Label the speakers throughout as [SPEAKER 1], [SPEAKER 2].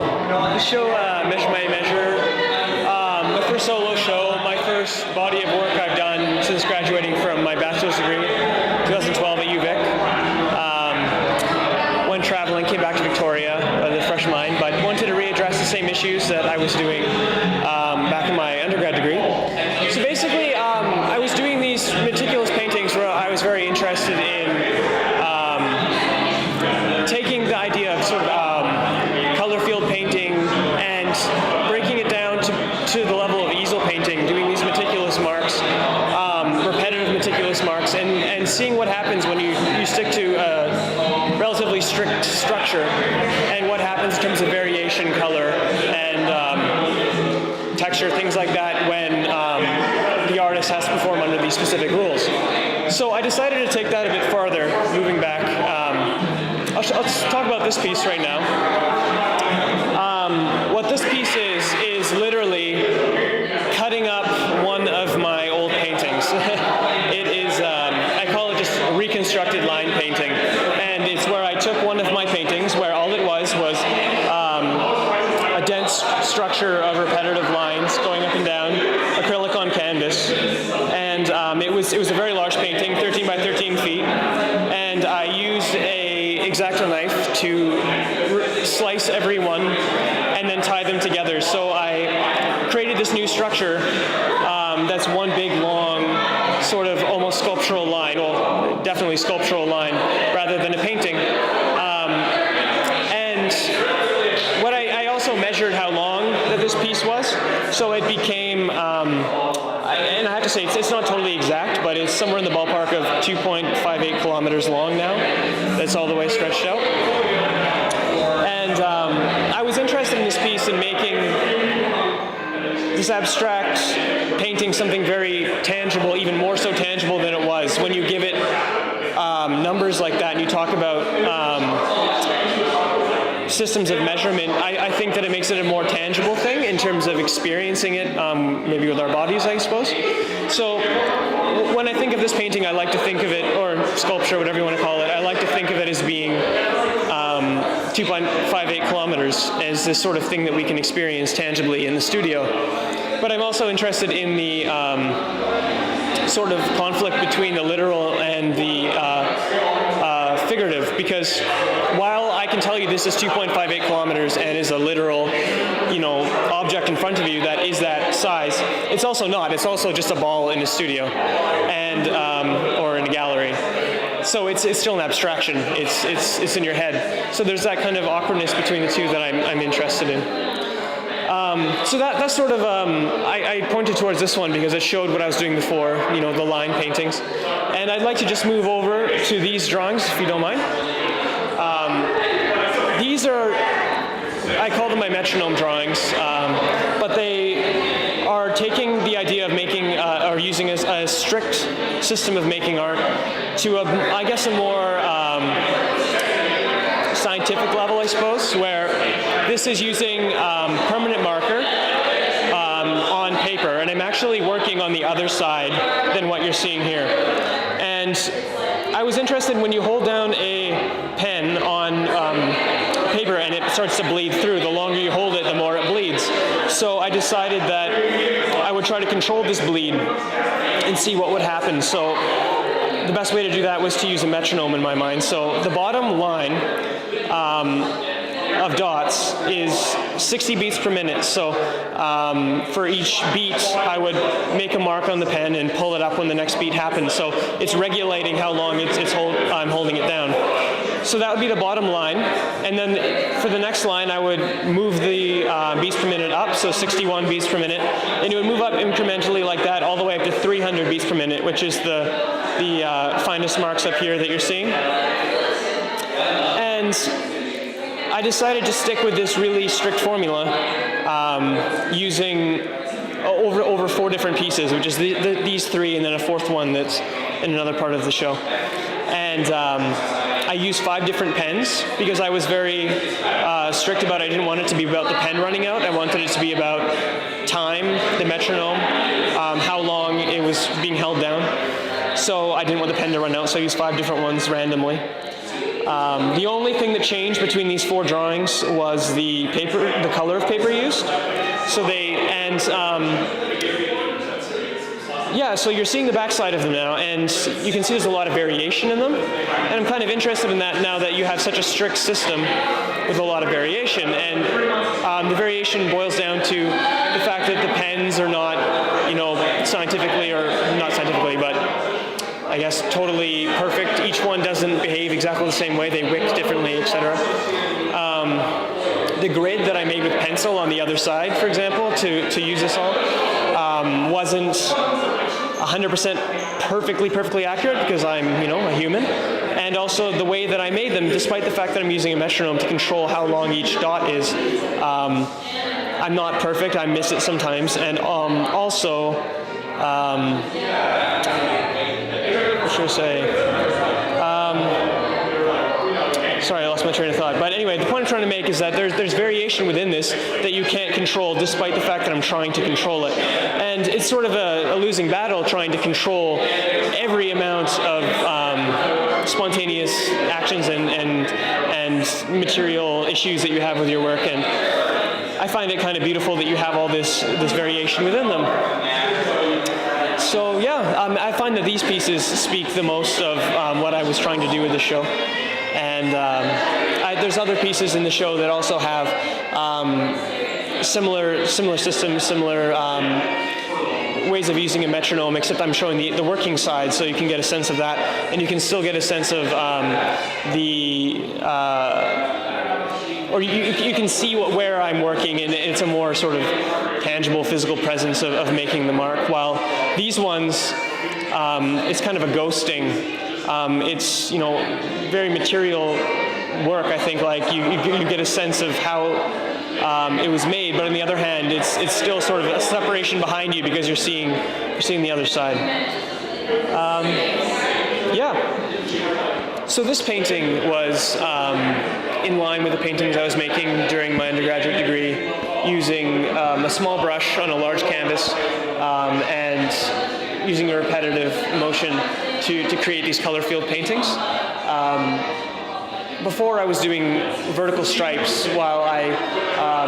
[SPEAKER 1] The show, Measure My Measure, my first solo show, my first body of work I've done since graduating from my bachelor's degree, 2012 at UVic. Went traveling, came back to Victoria with a fresh mind, but wanted to readdress the same issues that I was doing back in my undergrad degree. So basically, I was doing these meticulous paintings where I was very interested in taking the idea of sort of color field painting and breaking it down to the level of easel painting, doing these meticulous marks, repetitive meticulous marks, and seeing what happens when you stick to a relatively strict structure, and what happens in terms of variation, color, and texture, things like that, when the artist has to perform under these specific rules. So I decided to take that a bit farther, moving back. I'll talk about this piece right now. What this piece is literally cutting up one of my old paintings. It is, I call it just a reconstructed line painting. And it's where I took one of my paintings where all it was a dense structure of repetitive lines going up and down, acrylic on canvas. And it was a very large painting, 13 by 13 feet. And I used a X-Acto knife to slice every one and then tie them together. So I created this new structure that's one big, long, sort of almost sculptural line, well, definitely sculptural line, rather than a painting. And what I also measured how long that this piece was, so it became, and I have to say, it's not totally exact, but it's somewhere in the ballpark of 2.58 kilometers long now. That's all the way stretched out. And I was interested in this piece in making this abstract painting something very tangible, even more so tangible than it was. When you give it numbers like that and you talk about systems of measurement, I think that it makes it a more tangible thing in terms of experiencing it, maybe with our bodies, I suppose. So when I think of this painting, I like to think of it, or sculpture, whatever you want to call it, I like to think of it as being 2.58 kilometers as this sort of thing that we can experience tangibly in the studio. But I'm also interested in the sort of conflict between the literal and the figurative, because while I can tell you this is 2.58 kilometers and is a literal, object in front of you that is that size, it's also not. It's also just a ball in a studio, and or in a gallery. So it's still an abstraction. It's in your head. So there's that kind of awkwardness between the two that I'm interested in. So that's sort of, I pointed towards this one because it showed what I was doing before, the line paintings. And I'd like to just move over to these drawings, if you don't mind. These are, I call them my metronome drawings, but they are taking the idea of making, or using a strict system of making art to, I guess, a more scientific level, I suppose, where this is using permanent marker on paper, and I'm actually working on the other side than what you're seeing here. And I was interested when you hold down a pen on paper and it starts to bleed through. The longer you hold it, the more it bleeds. So I decided that I would try to control this bleed and see what would happen. So the best way to do that was to use a metronome in my mind. So the bottom line of dots is 60 beats per minute. So for each beat, I would make a mark on the pen and pull it up when the next beat happens. So it's regulating how long I'm holding it down. So that would be the bottom line. And then for the next line, I would move the beats per minute up, so 61 beats per minute. And it would move up incrementally like that all the way up to 300 beats per minute, which is the finest marks up here that you're seeing. And I decided to stick with this really strict formula using over 4 different pieces, which is these 3 and then a 4th one that's in another part of the show. And I used 5 different pens because I was very strict about it. I didn't want it to be about the pen running out. I wanted it to be about time, the metronome, how long it was being held down. So I didn't want the pen to run out, so I used 5 different ones randomly. The only thing that changed between these 4 drawings was the color of paper used. So so you're seeing the backside of them now, and you can see there's a lot of variation in them. And I'm kind of interested in that now that you have such a strict system with a lot of variation. And the variation boils down to the fact that the pens are not, scientifically, or not scientifically, but I guess totally perfect. Each one doesn't behave exactly the same way. They wick differently, etc. The grid that I made with pencil on the other side, for example, to use this all, wasn't 100% perfectly accurate because I'm, a human. And also the way that I made them, despite the fact that I'm using a metronome to control how long each dot is, I'm not perfect. I miss it sometimes. And also, what should I say? Sorry, I lost my train of thought. But anyway, the point I'm trying to make is that there's variation within this that you can't control, despite the fact that I'm trying to control it. And it's sort of a losing battle trying to control every amount of spontaneous actions and material issues that you have with your work. And I find it kind of beautiful that you have all this variation within them. So yeah, I find that these pieces speak the most of what I was trying to do with the show. And there's other pieces in the show that also have similar systems, similar ways of using a metronome, except I'm showing the working side, so you can get a sense of that, and you can still get a sense of or you can see where I'm working, and it's a more sort of tangible, physical presence of making the mark. While these ones, it's kind of a ghosting. It's very material work. I think like you get a sense of how it was made, but on the other hand, it's still sort of a separation behind you because you're seeing the other side. So this painting was in line with the paintings I was making during my undergraduate degree, using a small brush on a large canvas and using a repetitive motion to create these color field paintings. Before I was doing vertical stripes, while I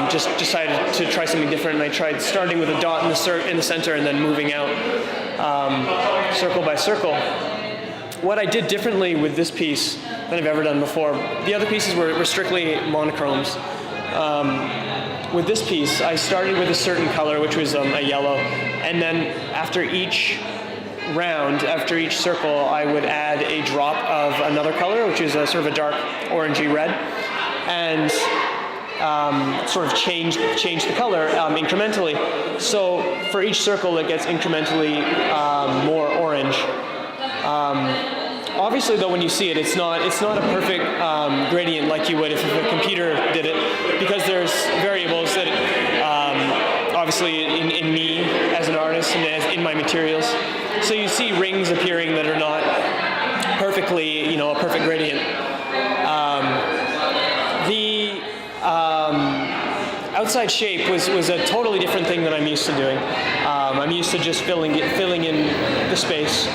[SPEAKER 1] just decided to try something different, and I tried starting with a dot in the center and then moving out circle by circle. What I did differently with this piece than I've ever done before, the other pieces were strictly monochromes. With this piece, I started with a certain color, which was a yellow, and then after each round, after each circle, I would add a drop of another color, which is a sort of a dark orangey red, and sort of change the color incrementally. So for each circle, it gets incrementally more orange. Obviously, though, when you see it, it's not a perfect gradient like you would if a computer did it, because there's variables that obviously in me as an artist and in my materials. So you see rings appearing that are not perfectly, a perfect gradient. The outside shape was a totally different thing that I'm used to doing. I'm used to just filling in the space.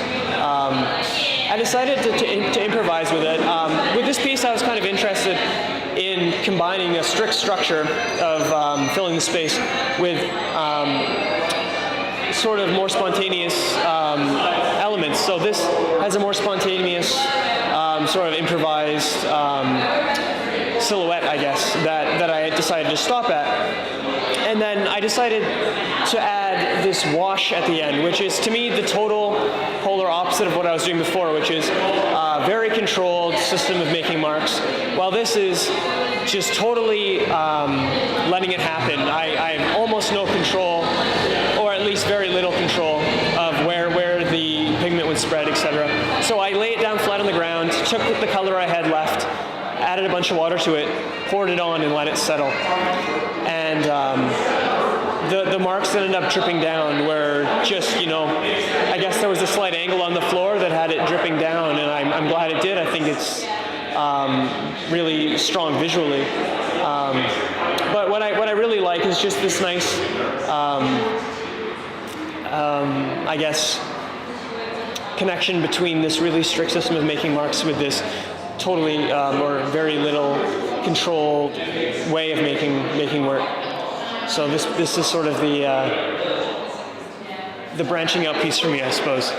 [SPEAKER 1] I decided to improvise with it. With this piece, I was kind of interested in combining a strict structure of filling the space with sort of more spontaneous elements. So this has a more spontaneous sort of improvised silhouette, I guess, that I decided to stop at. And then I decided to add this wash at the end, which is, to me, the total polar opposite of what I was doing before, which is a very controlled system of making marks, while this is just totally letting it happen. I have almost no control, or at least very little control, of where the pigment would spread, etc. So I lay it down flat on the ground, took the color I had left, added a bunch of water to it, poured it on, and let it settle. And the marks that ended up dripping down were just, I guess there was a slight angle on the floor that had it dripping down, and I'm glad it did. I think it's really strong visually. But what I really like is just this nice, I guess, connection between this really strict system of making marks with this totally or very little controlled way of making work. So this is sort of the branching out piece for me, I suppose.